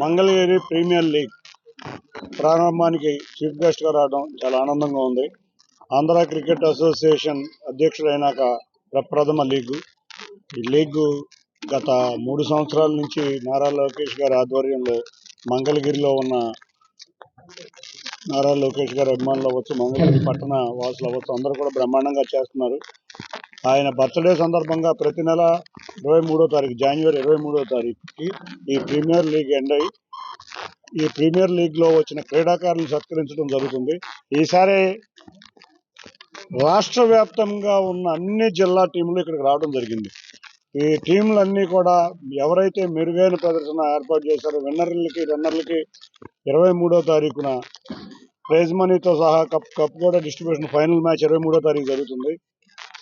Mangalagiri premier league ప్రారంభానికి chief guest గా రావడం చాలా ఆనందంగా ఉంది. ఆంధ్ర క్రికెట్ అసోసియేషన్ అధ్యక్షుడైనాక ప్రప్రథమ లీగ్. ఈ లీగ్ గత 3 సంవత్సరాల నుంచి నారా లోకేష్ గారి ఆధ్వర్యంలో మంగళగిరిలో ఉన్న నారా లోకేష్ గారి అభిమానులు అవ్వచ్చు, మంగళగిరి పట్టణ వాసులు అవ్వచ్చు, అందరూ కూడా బ్రహ్మాండంగా చేస్తున్నారు. ఆయన బర్త్డే సందర్భంగా ప్రతి నెల 23వ తారీఖు జనవరి 23వ తారీఖుకి ఈ ప్రీమియర్ లీగ్ ఎండ్ అయ్యి ఈ ప్రీమియర్ లీగ్ లో వచ్చిన క్రీడాకారులను సత్కరించడం జరుగుతుంది. ఈసారి రాష్ట్ర వ్యాప్తంగా ఉన్న అన్ని జిల్లా టీంలు ఇక్కడికి రావడం జరిగింది. ఈ టీంలన్నీ కూడా ఎవరైతే మెరుగైన ప్రదర్శన ఏర్పాటు చేశారో రన్నర్లకి 23వ తారీఖున ప్రైజ్ మనీతో సహా కప్ కూడా డిస్ట్రిబ్యూషన్ ఫైనల్ మ్యాచ్ 23వ తారీఖు జరుగుతుంది.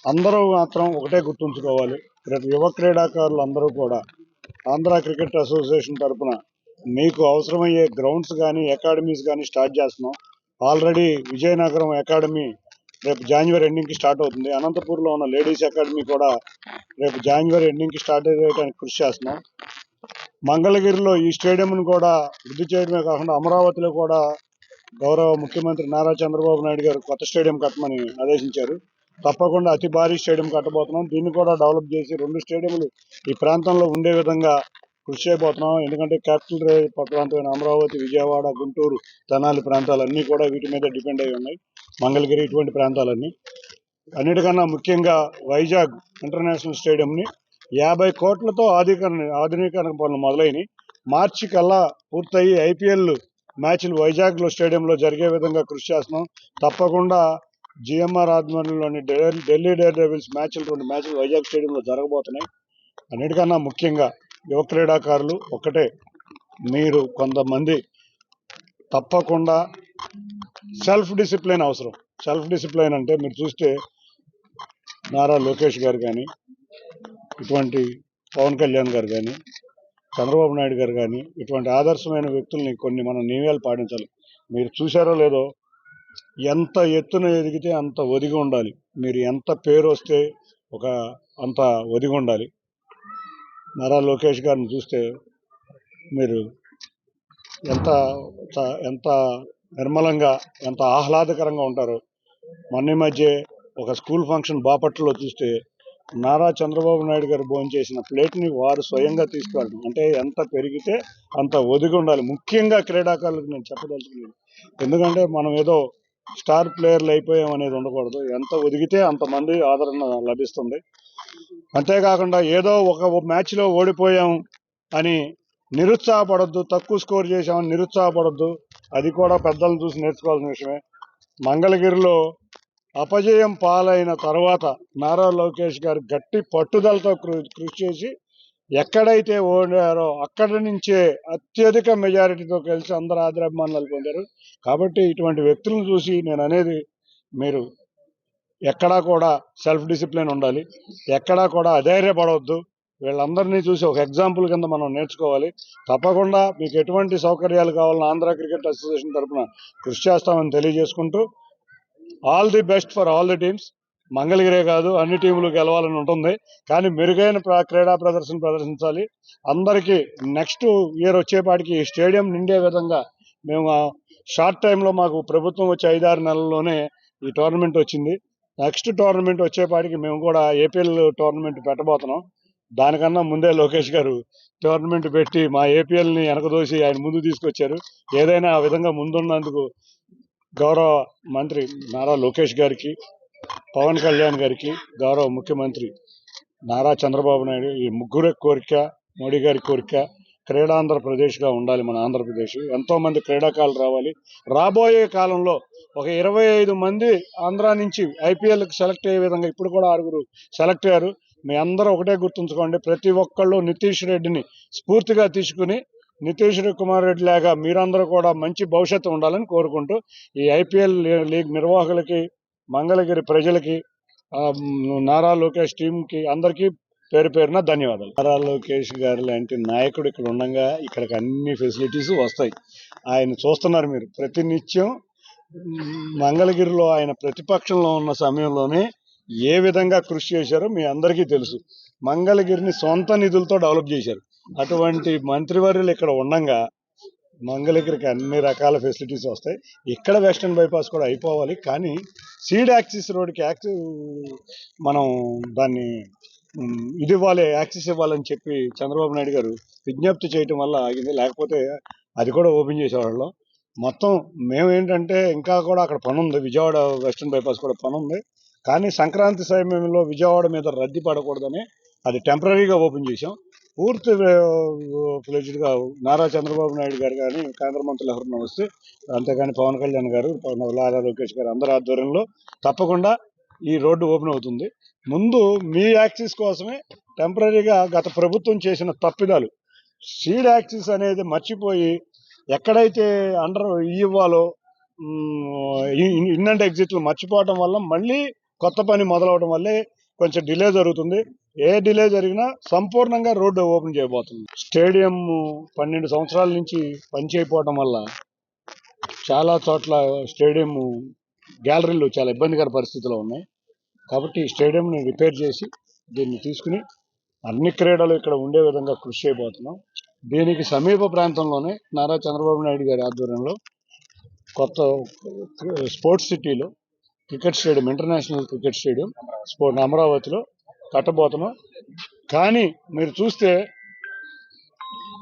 అందరూ మాత్రం ఒకటే గుర్తుంచుకోవాలి, రేపు యువ క్రీడాకారులు అందరూ కూడా ఆంధ్ర క్రికెట్ అసోసియేషన్ తరఫున మీకు అవసరమయ్యే గ్రౌండ్స్ కానీ అకాడమీస్ కానీ స్టార్ట్ చేస్తున్నాం. ఆల్రెడీ విజయనగరం అకాడమీ రేపు జనవరి ఎండింగ్కి స్టార్ట్ అవుతుంది. అనంతపూర్లో ఉన్న లేడీస్ అకాడమీ కూడా రేపు జనవరి ఎండింగ్కి స్టార్ట్ అయ్యేటానికి కృషి చేస్తున్నాం. మంగళగిరిలో ఈ స్టేడియంను కూడా వృద్ధి చేయడమే కాకుండా అమరావతిలో కూడా గౌరవ ముఖ్యమంత్రి నారా చంద్రబాబు నాయుడు గారు కొత్త స్టేడియం కట్టమని ఆదేశించారు. తప్పకుండా అతి భారీ స్టేడియం కట్టబోతున్నాం. దీన్ని కూడా డెవలప్ చేసి 2 స్టేడియంలు ఈ ప్రాంతంలో ఉండే విధంగా కృషి చేయబోతున్నాం. ఎందుకంటే క్యాపిటల్ ప్రాంతమైన అమరావతి, విజయవాడ, గుంటూరు, తెనాలి ప్రాంతాలన్నీ కూడా వీటి మీద డిపెండ్ అయి ఉన్నాయి. మంగళగిరి ఇటువంటి ప్రాంతాలన్నీ. అన్నిటికన్నా ముఖ్యంగా వైజాగ్ ఇంటర్నేషనల్ స్టేడియంని 50 కోట్లతో ఆధునీకరణ పనులు మొదలైనవి. మార్చి కల్లా పూర్తయి ఐపీఎల్ మ్యాచ్లు వైజాగ్లో స్టేడియంలో జరిగే విధంగా కృషి చేస్తున్నాం. తప్పకుండా జిఎంఆర్ ఆధ్వర్యంలోని ఢిల్లీ డేర్ డెవిల్స్ మ్యాచ్లు 2 మ్యాచ్లు వైజాగ్ స్టేడియంలో జరగబోతున్నాయి. అన్నిటికన్నా ముఖ్యంగా యువ క్రీడాకారులు ఒక్కటే, మీరు కొంతమంది తప్పకుండా సెల్ఫ్ డిసిప్లిన్ అవసరం. సెల్ఫ్ డిసిప్లిన్ అంటే మీరు చూస్తే నారా లోకేష్ గారు కానీ, ఇటువంటి పవన్ కళ్యాణ్ గారు కానీ, చంద్రబాబు నాయుడు గారు కానీ, ఇటువంటి ఆదర్శమైన వ్యక్తుల్ని కొన్ని మనం నియమాలు పాటించాలి. మీరు చూశారో లేదో, ఎంత ఎత్తున ఎదిగితే అంత ఒదిగి ఉండాలి. మీరు ఎంత పేరు వస్తే అంత ఒదిగి ఉండాలి. నారా లోకేష్ గారిని చూస్తే మీరు ఎంత నిర్మలంగా, ఎంత ఆహ్లాదకరంగా ఉంటారో. మొన్న మధ్య ఒక స్కూల్ ఫంక్షన్ బాపట్లలో చూస్తే నారా చంద్రబాబు నాయుడు గారు భోంచేసిన ప్లేట్ని వారు స్వయంగా తీసుకువెళ్ళడం అంటే ఎంత పెరిగితే అంత ఒదిగి ఉండాలి. ముఖ్యంగా క్రీడాకారులకు నేను చెప్పదలుచుకున్నాను. ఎందుకంటే మనం ఏదో స్టార్ ప్లేయర్లు అయిపోయాం అనేది ఉండకూడదు. ఎంత ఒదిగితే అంతమంది ఆదరణ లభిస్తుంది. అంతేకాకుండా ఏదో ఒక మ్యాచ్లో ఓడిపోయాం అని నిరుత్సాహపడద్దు, తక్కువ స్కోర్ చేశామని నిరుత్సాహపడద్దు. అది కూడా పెద్దలను చూసి నేర్చుకోవాల్సిన విషయమే. మంగళగిరిలో అపజయం పాలైన తర్వాత నారా లోకేష్ గారు గట్టి పట్టుదలతో కృషి చేసి ఎక్కడైతే ఓడారో అక్కడి నుంచే అత్యధిక మెజారిటీతో కలిసి అందరూ ఆదరాభిమానాలు పొందారు. కాబట్టి ఇటువంటి వ్యక్తులను చూసి నేను అనేది, మీరు ఎక్కడా కూడా సెల్ఫ్ డిసిప్లిన్ ఉండాలి, ఎక్కడా కూడా అధైర్యపడవద్దు. వీళ్ళందరినీ చూసి ఒక ఎగ్జాంపుల్ కింద మనం నేర్చుకోవాలి. తప్పకుండా మీకు ఎటువంటి సౌకర్యాలు కావాలని ఆంధ్ర క్రికెట్ అసోసియేషన్ తరఫున కృషి చేస్తామని తెలియజేసుకుంటూ, all the best for all the teams. మంగళగిరే కాదు, అన్ని టీములు గెలవాలని ఉంటుంది. కానీ మెరుగైన క్రీడా ప్రదర్శించాలి. అందరికీ నెక్స్ట్ ఇయర్ వచ్చేపాటికి ఈ స్టేడియం నిండే విధంగా మేము షార్ట్ టైంలో మాకు ప్రభుత్వం వచ్చే 5-6 నెలల్లోనే ఈ టోర్నమెంట్ వచ్చింది. నెక్స్ట్ టోర్నమెంట్ వచ్చేపాటికి మేము కూడా ఏపీఎల్ టోర్నమెంట్ పెట్టబోతున్నాం. దానికన్నా ముందే లోకేష్ గారు టోర్నమెంట్ పెట్టి మా ఏపీఎల్ని వెనకదోసి ఆయన ముందు తీసుకొచ్చారు. ఏదైనా ఆ విధంగా ముందున్నందుకు గౌరవ మంత్రి నారా లోకేష్ గారికి, పవన్ కళ్యాణ్ గారికి, గౌరవ ముఖ్యమంత్రి నారా చంద్రబాబు నాయుడు, ఈ ముగ్గురు కోరిక, మోడీ గారి కోరిక క్రీడాంధ్రప్రదేశ్గా ఉండాలి. మన ఆంధ్రప్రదేశ్ ఎంతోమంది క్రీడాకారులు రావాలి. రాబోయే కాలంలో ఒక 25 మంది ఆంధ్ర నుంచి ఐపీఎల్కి సెలెక్ట్ అయ్యే విధంగా ఇప్పుడు కూడా 6 సెలెక్ట్ అయ్యారు. మీ అందరూ ఒకటే గుర్తుంచుకోండి, ప్రతి ఒక్కళ్ళు నితీష్ రెడ్డిని స్ఫూర్తిగా తీసుకుని నితీష్ కుమార్ రెడ్డి లాగా మీరందరూ కూడా మంచి భవిష్యత్తు ఉండాలని కోరుకుంటూ, ఈ ఐపీఎల్ లీగ్ నిర్వాహకులకి, మంగళగిరి ప్రజలకి, నారా లోకేష్ టీంకి అందరికీ పేరు పేరున ధన్యవాదాలు. నారా లోకేష్ గారు లాంటి నాయకుడు ఇక్కడ ఉండగా ఇక్కడికి అన్ని ఫెసిలిటీస్ వస్తాయి. ఆయన చూస్తున్నారు మీరు. ప్రతినిత్యం మంగళగిరిలో ఆయన ప్రతిపక్షంలో ఉన్న సమయంలోనే ఏ విధంగా కృషి చేశారో మీ అందరికీ తెలుసు. మంగళగిరిని సొంత నిధులతో డెవలప్ చేశారు. అటువంటి మంత్రివర్యులు ఇక్కడ ఉండగా మంగళగిరికి అన్ని రకాల ఫెసిలిటీస్ వస్తాయి. ఇక్కడ వెస్టర్న్ బైపాస్ కూడా అయిపోవాలి, కానీ సీడ్ యాక్సిస్ రోడ్కి మనం దాన్ని ఇది ఇవ్వాలి, యాక్సిస్ ఇవ్వాలని చెప్పి చంద్రబాబు నాయుడు గారు విజ్ఞప్తి చేయటం వల్ల ఆగింది. లేకపోతే అది కూడా ఓపెన్ చేసేవాళ్ళం. మొత్తం మేము ఏంటంటే ఇంకా కూడా అక్కడ పని ఉంది, విజయవాడ వెస్టర్న్ బైపాస్ కూడా పని ఉంది. కానీ సంక్రాంతి సమయంలో విజయవాడ మీద రద్దీ పడకూడదని అది టెంపరీగా ఓపెన్ చేశాం. పూర్తి ఫ్లెడ్జ్డ్గా నారా చంద్రబాబు నాయుడు గారు కానీ కేంద్ర మంత్రులు ఎవరన్నా వస్తే, అంతేగాని పవన్ కళ్యాణ్ గారు, నారా లోకేష్ గారు అందరి ఆధ్వర్యంలో తప్పకుండా ఈ రోడ్డు ఓపెన్ అవుతుంది. ముందు మీ యాక్సిస్ కోసమే టెంపరీగా గత ప్రభుత్వం చేసిన తప్పిదాలు, సీడ్ యాక్సిస్ అనేది మర్చిపోయి ఎక్కడైతే అండర్ ఇవ్వాలో ఇన్ అండ్ ఎగ్జిట్లు మర్చిపోవడం వల్ల మళ్ళీ కొత్త పని మొదలవడం వల్లే కొంచెం డిలే జరుగుతుంది. ఏ డిలే జరిగినా సంపూర్ణంగా రోడ్డు ఓపెన్ చేయబోతుంది. స్టేడియం 12 సంవత్సరాల నుంచి పనిచేయకపోవడం వల్ల చాలా చోట్ల స్టేడియం గ్యాలరీలు చాలా ఇబ్బందికర పరిస్థితిలో ఉన్నాయి. కాబట్టి ఈ స్టేడియంని రిపేర్ చేసి దీన్ని తీసుకుని అన్ని క్రీడలు ఇక్కడ ఉండే విధంగా కృషి చేయబోతున్నాం. దీనికి సమీప ప్రాంతంలోనే నారా చంద్రబాబు నాయుడు గారి ఆధ్వర్యంలో కొత్త స్పోర్ట్స్ సిటీలో cricket stadium, international cricket stadium అమరావతిలో కట్టబోతున్నాం. కానీ మీరు చూస్తే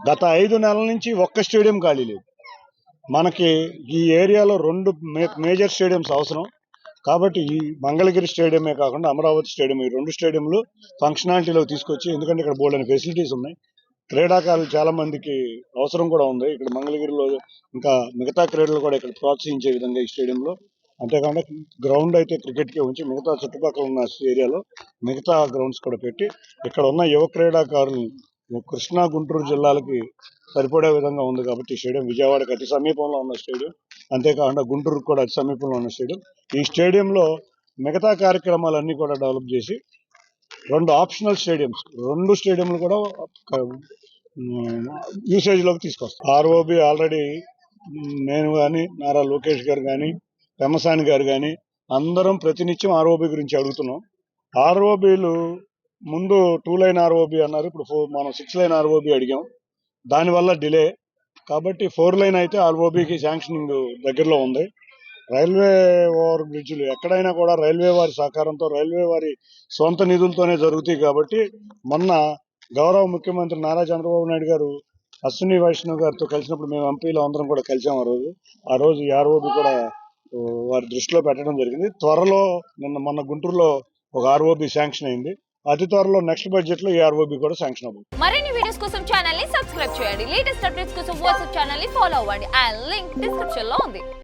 గత 5 నెలల నుంచి ఒక్క స్టేడియం ఖాళీ లేదు. మనకి ఈ ఏరియాలో 2 మేజర్ స్టేడియంస్ అవసరం. కాబట్టి ఈ మంగళగిరి స్టేడియమే కాకుండా అమరావతి స్టేడియం, ఈ 2 స్టేడియంలు ఫంక్షనాలిటీలో తీసుకొచ్చి, ఎందుకంటే ఇక్కడ బోల్డెన్ ఫెసిలిటీస్ ఉన్నాయి, క్రీడాకారులు చాలా మందికి అవసరం కూడా ఉంది. ఇక్కడ మంగళగిరిలో ఇంకా మిగతా క్రీడలు కూడా ఇక్కడ ప్రోత్సహించే విధంగా ఈ స్టేడియంలో, అంతేకాకుండా గ్రౌండ్ అయితే క్రికెట్కే ఉంచి మిగతా చుట్టుపక్కల ఉన్న ఏరియాలో మిగతా గ్రౌండ్స్ కూడా పెట్టి ఇక్కడ ఉన్న యువ క్రీడాకారులు కృష్ణా గుంటూరు జిల్లాలకి సరిపడే విధంగా ఉంది. కాబట్టి ఈ స్టేడియం విజయవాడకి అతి సమీపంలో ఉన్న స్టేడియం, అంతేకాకుండా గుంటూరుకు కూడా అతి సమీపంలో ఉన్న స్టేడియం. ఈ స్టేడియంలో మిగతా కార్యక్రమాలన్నీ కూడా డెవలప్ చేసి 2 ఆప్షనల్ స్టేడియంస్, 2 స్టేడియంలు కూడా యూసేజ్లోకి తీసుకొస్తాం. ఆర్ఓబి ఆల్రెడీ నేను కానీ, నారా లోకేష్ గారు కానీ, పెమ్మసాని గారు కానీ అందరం ప్రతినిత్యం ఆర్ఓబి గురించి అడుగుతున్నాం. ఆర్ఓబీలు ముందు 2 లైన్ ఆర్ఓబి అన్నారు, ఇప్పుడు మనం 6 లైన్ ఆర్ఓబి అడిగాం. దానివల్ల డిలే. కాబట్టి 4 లైన్ అయితే ఆర్ఓబికి శాంక్షనింగ్ దగ్గరలో ఉంది. రైల్వే ఓవర్ బ్రిడ్జ్లు ఎక్కడైనా కూడా రైల్వే వారి సహకారంతో, రైల్వే వారి సొంత నిధులతోనే జరుగుతాయి. కాబట్టి మొన్న గౌరవ ముఖ్యమంత్రి నారా చంద్రబాబు నాయుడు గారు అశ్విని వైష్ణవ్ గారితో కలిసినప్పుడు మేము ఎంపీలు అందరం కూడా కలిసాం. ఆ రోజు ఈ ఆర్ఓబి కూడా వారి దృష్టిలో పెట్టడం జరిగింది. త్వరలో మొన్న గుంటూరులో ఒక ఆర్ఓబి శాంక్షన్ అయింది. అతి త్వరలో నెక్స్ట్ బడ్జెట్ లో ఈ ఆర్ఓబి కూడా శాంక్షన్ అవుతుంది. మరిన్ని వీడియోస్ కోసం ఛానల్ ని సబ్స్క్రైబ్ చేయండి. లేటెస్ట్ అప్డేట్స్ కోసం వాట్సాప్ ఛానల్ ని ఫాలో అవ్వండి. ఆ లింక్ డిస్క్రిప్షన్ లో ఉంది.